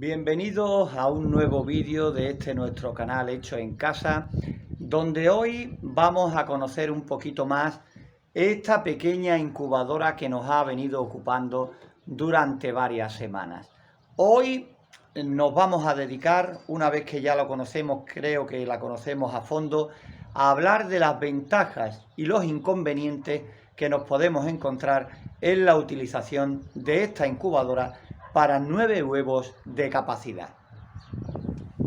Bienvenidos a un nuevo vídeo de nuestro canal Hecho en Casa, donde hoy vamos a conocer un poquito más esta pequeña incubadora que nos ha venido ocupando durante varias semanas. Hoy nos vamos a dedicar, una vez que ya lo conocemos, creo que la conocemos a fondo, a hablar de las ventajas y los inconvenientes que nos podemos encontrar en la utilización de esta incubadora para 9 huevos de capacidad.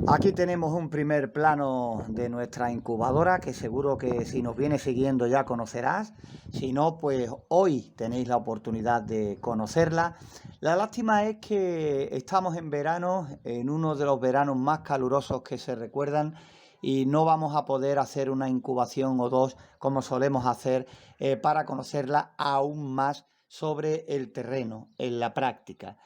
Aquí tenemos un primer plano de nuestra incubadora que seguro que si nos viene siguiendo ya conocerás. Si no, pues hoy tenéis la oportunidad de conocerla. La lástima es que estamos en verano, en uno de los veranos más calurosos que se recuerdan, y no vamos a poder hacer una incubación o dos como solemos hacer para conocerla aún más sobre el terreno, en la práctica.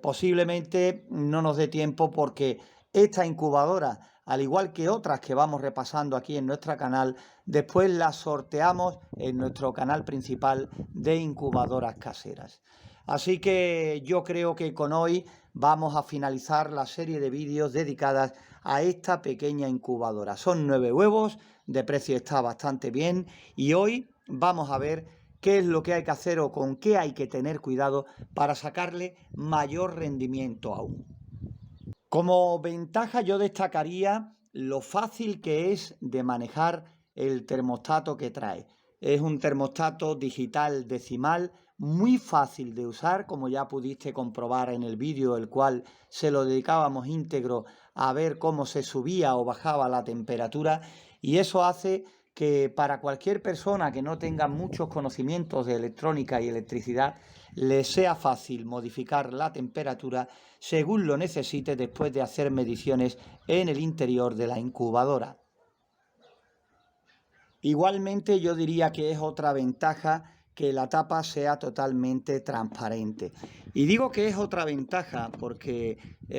Posiblemente no nos dé tiempo porque esta incubadora, al igual que otras que vamos repasando aquí en nuestro canal, después las sorteamos en nuestro canal principal de incubadoras caseras. Así que yo creo que con hoy vamos a finalizar la serie de vídeos dedicadas a esta pequeña incubadora. Son 9 huevos, de precio está bastante bien y hoy vamos a ver qué es lo que hay que hacer o con qué hay que tener cuidado para sacarle mayor rendimiento aún. Como ventaja yo destacaría lo fácil que es de manejar el termostato que trae. Es un termostato digital decimal muy fácil de usar, como ya pudiste comprobar en el vídeo, el cual se lo dedicábamos íntegro a ver cómo se subía o bajaba la temperatura, y eso hace que para cualquier persona que no tenga muchos conocimientos de electrónica y electricidad le sea fácil modificar la temperatura según lo necesite después de hacer mediciones en el interior de la incubadora. Igualmente yo diría que es otra ventaja que la tapa sea totalmente transparente. Y digo que es otra ventaja porque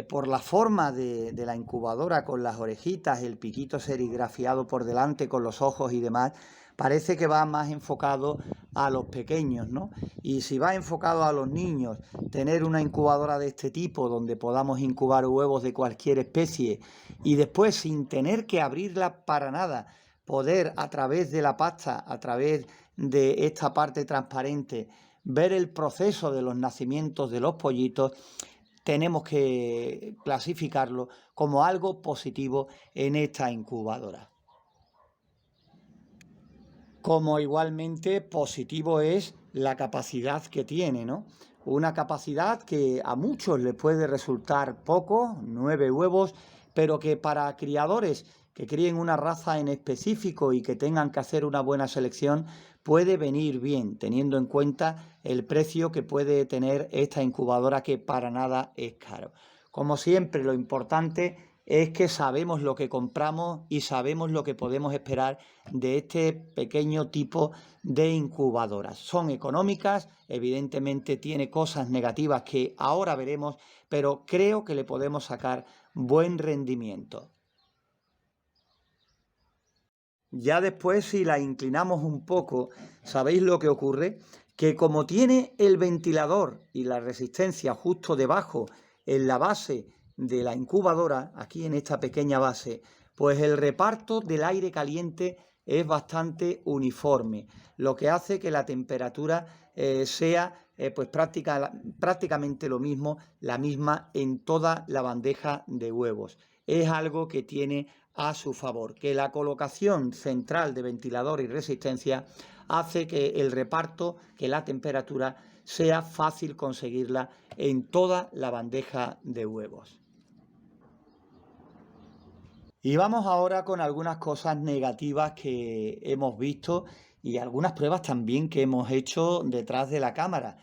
por la forma de la incubadora, con las orejitas, el piquito serigrafiado por delante con los ojos y demás, parece que va más enfocado a los pequeños, ¿no? Y si va enfocado a los niños, tener una incubadora de este tipo donde podamos incubar huevos de cualquier especie y después sin tener que abrirla para nada, poder a través de la pasta, a través de esta parte transparente, ver el proceso de los nacimientos de los pollitos, tenemos que clasificarlo como algo positivo en esta incubadora. Como igualmente positivo es la capacidad que tiene, ¿no? Una capacidad que a muchos les puede resultar poco, 9 huevos, pero que para criadores que críen una raza en específico y que tengan que hacer una buena selección, puede venir bien, teniendo en cuenta el precio que puede tener esta incubadora, que para nada es caro. Como siempre, lo importante es que sabemos lo que compramos y sabemos lo que podemos esperar de este pequeño tipo de incubadoras. Son económicas, evidentemente tiene cosas negativas que ahora veremos, pero creo que le podemos sacar buen rendimiento. Ya después, si la inclinamos un poco, ¿sabéis lo que ocurre? Que como tiene el ventilador y la resistencia justo debajo en la base de la incubadora, aquí en esta pequeña base, pues el reparto del aire caliente es bastante uniforme, lo que hace que la temperatura sea pues prácticamente lo mismo, la misma en toda la bandeja de huevos. Es algo que tiene a su favor, que la colocación central de ventilador y resistencia hace que el reparto, que la temperatura sea fácil conseguirla en toda la bandeja de huevos. Y vamos ahora con algunas cosas negativas que hemos visto y algunas pruebas también que hemos hecho detrás de la cámara.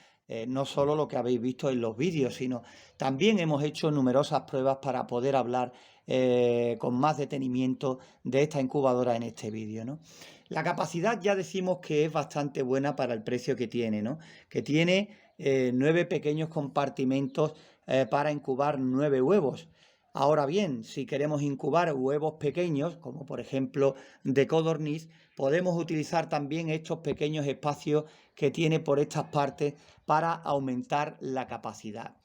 No solo lo que habéis visto en los vídeos, sino también hemos hecho numerosas pruebas para poder hablar con más detenimiento de esta incubadora en este vídeo, ¿no? La capacidad ya decimos que es bastante buena para el precio que tiene, ¿no? Que tiene 9 pequeños compartimentos para incubar 9 huevos. Ahora bien, si queremos incubar huevos pequeños, como por ejemplo de codorniz, podemos utilizar también estos pequeños espacios que tiene por estas partes para aumentar la capacidad.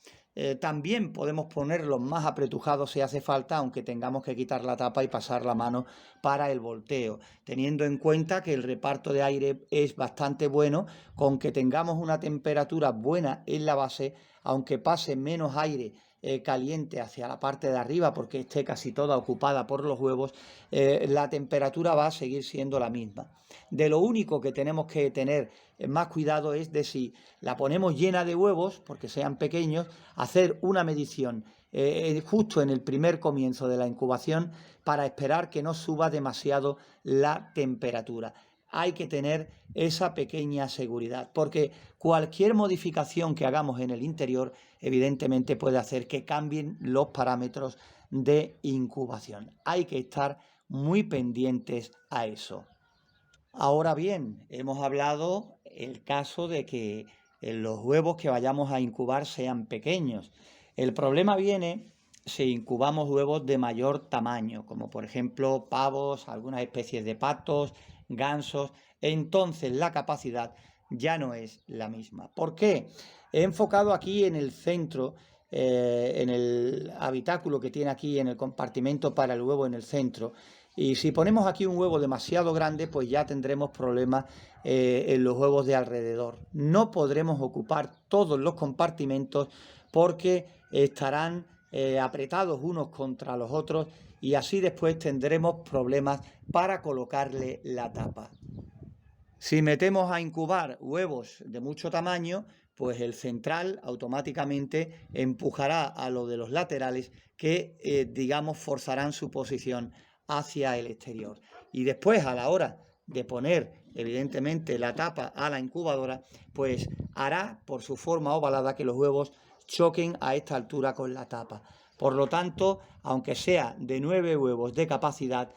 También podemos ponerlos más apretujados si hace falta, aunque tengamos que quitar la tapa y pasar la mano para el volteo, teniendo en cuenta que el reparto de aire es bastante bueno, con que tengamos una temperatura buena en la base, aunque pase menos aire caliente hacia la parte de arriba porque esté casi toda ocupada por los huevos, la temperatura va a seguir siendo la misma. De lo único que tenemos que tener más cuidado es de si la ponemos llena de huevos, porque sean pequeños, hacer una medición justo en el primer comienzo de la incubación para esperar que no suba demasiado la temperatura. Hay que tener esa pequeña seguridad, porque cualquier modificación que hagamos en el interior evidentemente puede hacer que cambien los parámetros de incubación. Hay que estar muy pendientes a eso. Ahora bien, hemos hablado el caso de que los huevos que vayamos a incubar sean pequeños. El problema viene si incubamos huevos de mayor tamaño, como por ejemplo pavos, algunas especies de patos, gansos. Entonces la capacidad ya no es la misma. ¿Por qué? He enfocado aquí en el centro, en el habitáculo que tiene aquí en el compartimento para el huevo en el centro. Y si ponemos aquí un huevo demasiado grande, pues ya tendremos problemas en los huevos de alrededor. No podremos ocupar todos los compartimentos porque estarán apretados unos contra los otros y así después tendremos problemas para colocarle la tapa. Si metemos a incubar huevos de mucho tamaño, pues el central automáticamente empujará a lo de los laterales que, digamos, forzarán su posición hacia el exterior. Y después, a la hora de poner, evidentemente, la tapa a la incubadora, pues hará, por su forma ovalada, que los huevos choquen a esta altura con la tapa. Por lo tanto, aunque sea de 9 huevos de capacidad,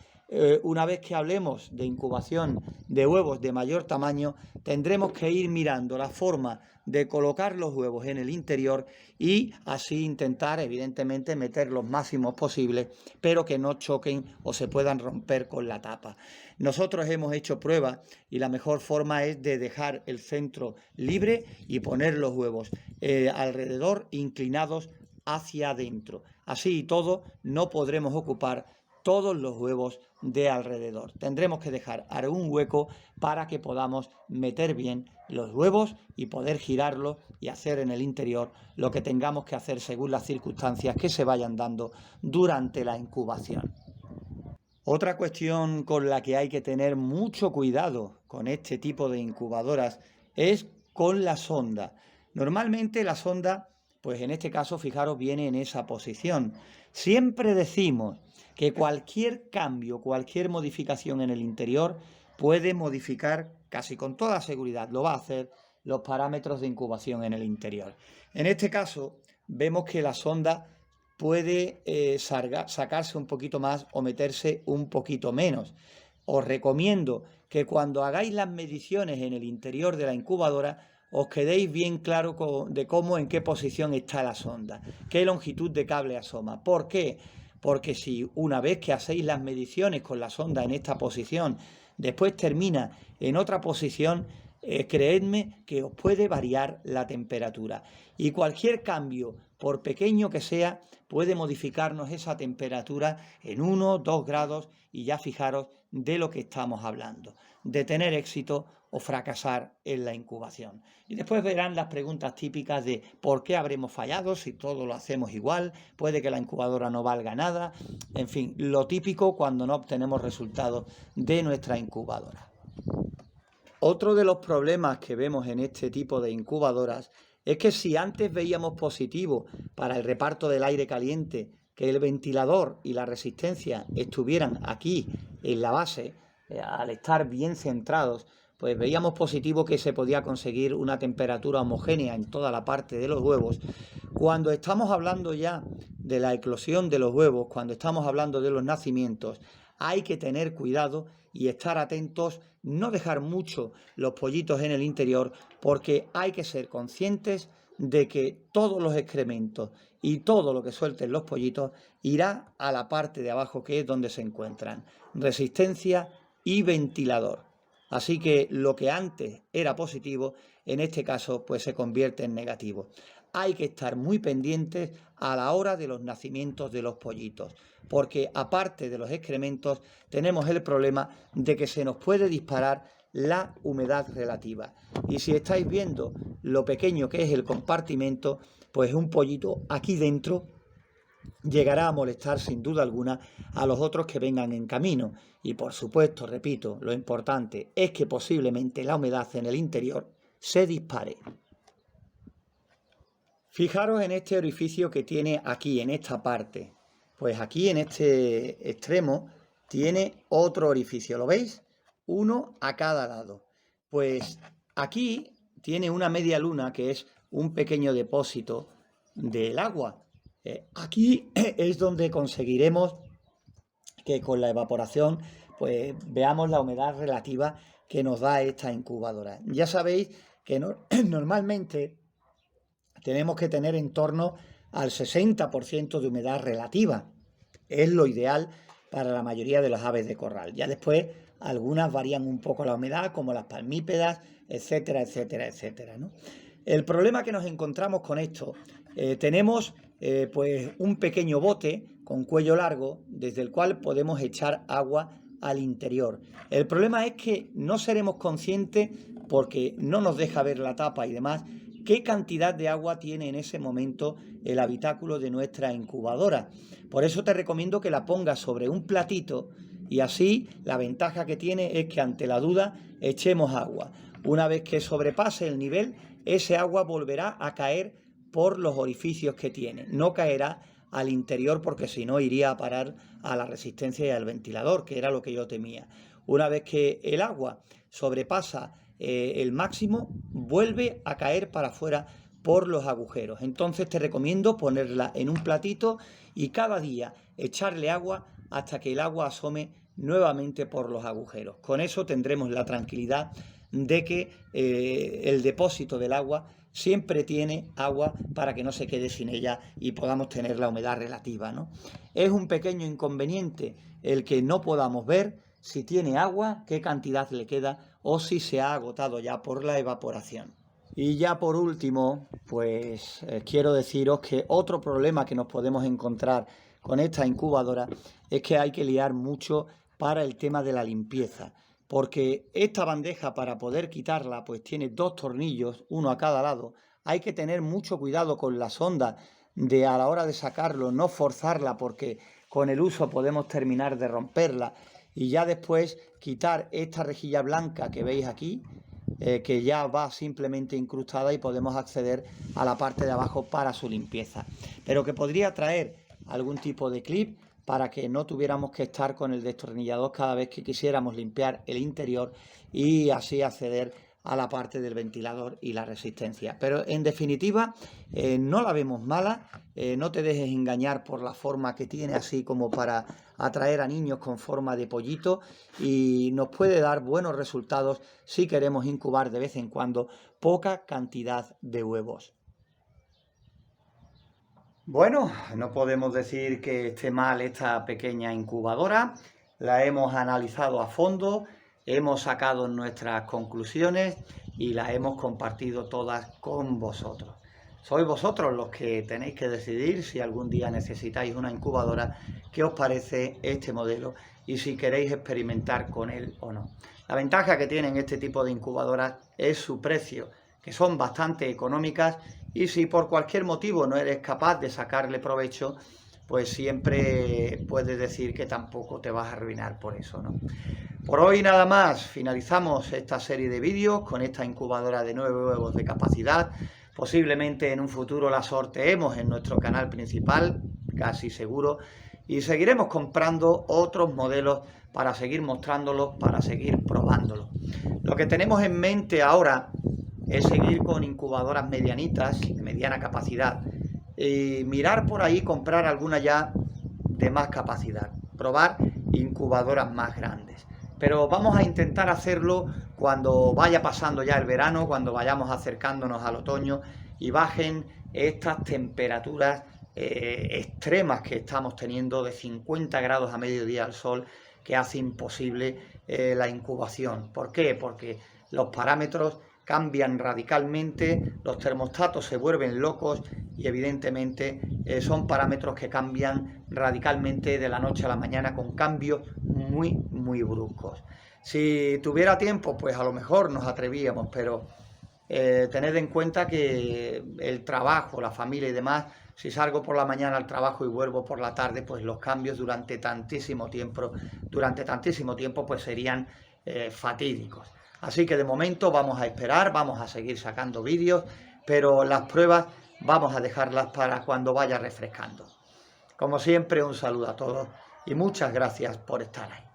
una vez que hablemos de incubación de huevos de mayor tamaño, tendremos que ir mirando la forma de colocar los huevos en el interior y así intentar, evidentemente, meter los máximos posibles, pero que no choquen o se puedan romper con la tapa. Nosotros hemos hecho pruebas y la mejor forma es de dejar el centro libre y poner los huevos alrededor inclinados hacia adentro. Así y todo, no podremos ocupar todos los huevos de alrededor. Tendremos que dejar algún hueco para que podamos meter bien los huevos y poder girarlos y hacer en el interior lo que tengamos que hacer según las circunstancias que se vayan dando durante la incubación. Otra cuestión con la que hay que tener mucho cuidado con este tipo de incubadoras es con la sonda. Normalmente la sonda, pues en este caso, fijaros, viene en esa posición. Siempre decimos que cualquier cambio, cualquier modificación en el interior puede modificar casi con toda seguridad, lo va a hacer, los parámetros de incubación en el interior. En este caso vemos que la sonda puede sacarse un poquito más o meterse un poquito menos. Os recomiendo que cuando hagáis las mediciones en el interior de la incubadora os quedéis bien claro de cómo, en qué posición está la sonda, qué longitud de cable asoma. ¿Por qué? Porque si una vez que hacéis las mediciones con la sonda en esta posición, después termina en otra posición, creedme que os puede variar la temperatura. Y cualquier cambio, por pequeño que sea, puede modificarnos esa temperatura en 1 o 2 grados y ya fijaros de lo que estamos hablando, de tener éxito o fracasar en la incubación. Y después verán las preguntas típicas de ¿por qué habremos fallado si todo lo hacemos igual? Puede que la incubadora no valga nada. En fin, lo típico cuando no obtenemos resultados de nuestra incubadora. Otro de los problemas que vemos en este tipo de incubadoras es que si antes veíamos positivo para el reparto del aire caliente que el ventilador y la resistencia estuvieran aquí en la base, al estar bien centrados, pues veíamos positivo que se podía conseguir una temperatura homogénea en toda la parte de los huevos. Cuando estamos hablando ya de la eclosión de los huevos, cuando estamos hablando de los nacimientos, hay que tener cuidado y estar atentos, no dejar mucho los pollitos en el interior, porque hay que ser conscientes de que todos los excrementos y todo lo que suelten los pollitos irá a la parte de abajo, que es donde se encuentran resistencia y ventilador. Así que lo que antes era positivo, en este caso pues se convierte en negativo. hay que estar muy pendientes a la hora de los nacimientos de los pollitos, porque aparte de los excrementos tenemos el problema de que se nos puede disparar la humedad relativa. Y si estáis viendo lo pequeño que es el compartimento, pues un pollito aquí dentro llegará a molestar sin duda alguna a los otros que vengan en camino. Y por supuesto, repito, lo importante es que posiblemente la humedad en el interior se dispare. Fijaros en este orificio que tiene aquí, en esta parte. Pues aquí en este extremo tiene otro orificio, ¿lo veis? Uno a cada lado. Pues aquí tiene una media luna que es un pequeño depósito del agua. Aquí es donde conseguiremos que con la evaporación pues veamos la humedad relativa que nos da esta incubadora. Ya sabéis que normalmente tenemos que tener en torno al 60% de humedad relativa. Es lo ideal para la mayoría de las aves de corral. Ya después algunas varían un poco la humedad, como las palmípedas, etcétera, etcétera, etcétera, ¿no? El problema que nos encontramos con esto, tenemos pues un pequeño bote con cuello largo desde el cual podemos echar agua al interior. El problema es que no seremos conscientes, porque no nos deja ver la tapa y demás, qué cantidad de agua tiene en ese momento el habitáculo de nuestra incubadora. Por eso te recomiendo que la pongas sobre un platito y así la ventaja que tiene es que ante la duda echemos agua. Una vez que sobrepase el nivel, ese agua volverá a caer por los orificios que tiene. No caerá al interior porque si no iría a parar a la resistencia y al ventilador, que era lo que yo temía. Una vez que el agua sobrepasa el máximo, vuelve a caer para afuera por los agujeros. Entonces te recomiendo ponerla en un platito y cada día echarle agua hasta que el agua asome nuevamente por los agujeros. Con eso tendremos la tranquilidad de que el depósito del agua siempre tiene agua para que no se quede sin ella y podamos tener la humedad relativa, ¿no? Es un pequeño inconveniente el que no podamos ver si tiene agua, qué cantidad le queda o si se ha agotado ya por la evaporación. Y ya por último, pues quiero deciros que otro problema que nos podemos encontrar con esta incubadora es que hay que liar mucho para el tema de la limpieza, porque esta bandeja, para poder quitarla, pues tiene dos tornillos, uno a cada lado. Hay que tener mucho cuidado con la sonda de a la hora de sacarlo, no forzarla porque con el uso podemos terminar de romperla. Y ya después quitar esta rejilla blanca que veis aquí, que ya va simplemente incrustada y podemos acceder a la parte de abajo para su limpieza. Pero que podría traer algún tipo de clip para que no tuviéramos que estar con el destornillador cada vez que quisiéramos limpiar el interior y así acceder a la parte del ventilador y la resistencia. Pero en definitiva no la vemos mala, no te dejes engañar por la forma que tiene, así como para atraer a niños con forma de pollito, y nos puede dar buenos resultados si queremos incubar de vez en cuando poca cantidad de huevos. Bueno, no podemos decir que esté mal esta pequeña incubadora, la hemos analizado a fondo, hemos sacado nuestras conclusiones y las hemos compartido todas con vosotros. Sois vosotros los que tenéis que decidir si algún día necesitáis una incubadora, qué os parece este modelo y si queréis experimentar con él o no. La ventaja que tienen este tipo de incubadoras es su precio, que son bastante económicas, y si por cualquier motivo no eres capaz de sacarle provecho, pues siempre puedes decir que tampoco te vas a arruinar por eso, ¿no? Por hoy nada más, finalizamos esta serie de vídeos con esta incubadora de 9 huevos de capacidad. Posiblemente en un futuro la sorteemos en nuestro canal principal, casi seguro, y seguiremos comprando otros modelos para seguir mostrándolos, para seguir probándolos. Lo que tenemos en mente ahora es seguir con incubadoras medianitas, de mediana capacidad, y mirar por ahí, comprar alguna ya de más capacidad, probar incubadoras más grandes. Pero vamos a intentar hacerlo cuando vaya pasando ya el verano, cuando vayamos acercándonos al otoño y bajen estas temperaturas extremas que estamos teniendo, de 50 grados a mediodía al sol, que hace imposible la incubación. ¿Por qué? Porque los parámetros cambian radicalmente, los termostatos se vuelven locos y evidentemente son parámetros que cambian radicalmente de la noche a la mañana con cambios muy bruscos. Si tuviera tiempo, pues a lo mejor nos atrevíamos, pero tened en cuenta que el trabajo, la familia y demás, si salgo por la mañana al trabajo y vuelvo por la tarde, pues los cambios durante tantísimo tiempo pues serían fatídicos. Así que de momento vamos a esperar, vamos a seguir sacando vídeos, pero las pruebas vamos a dejarlas para cuando vaya refrescando. Como siempre, un saludo a todos y muchas gracias por estar ahí.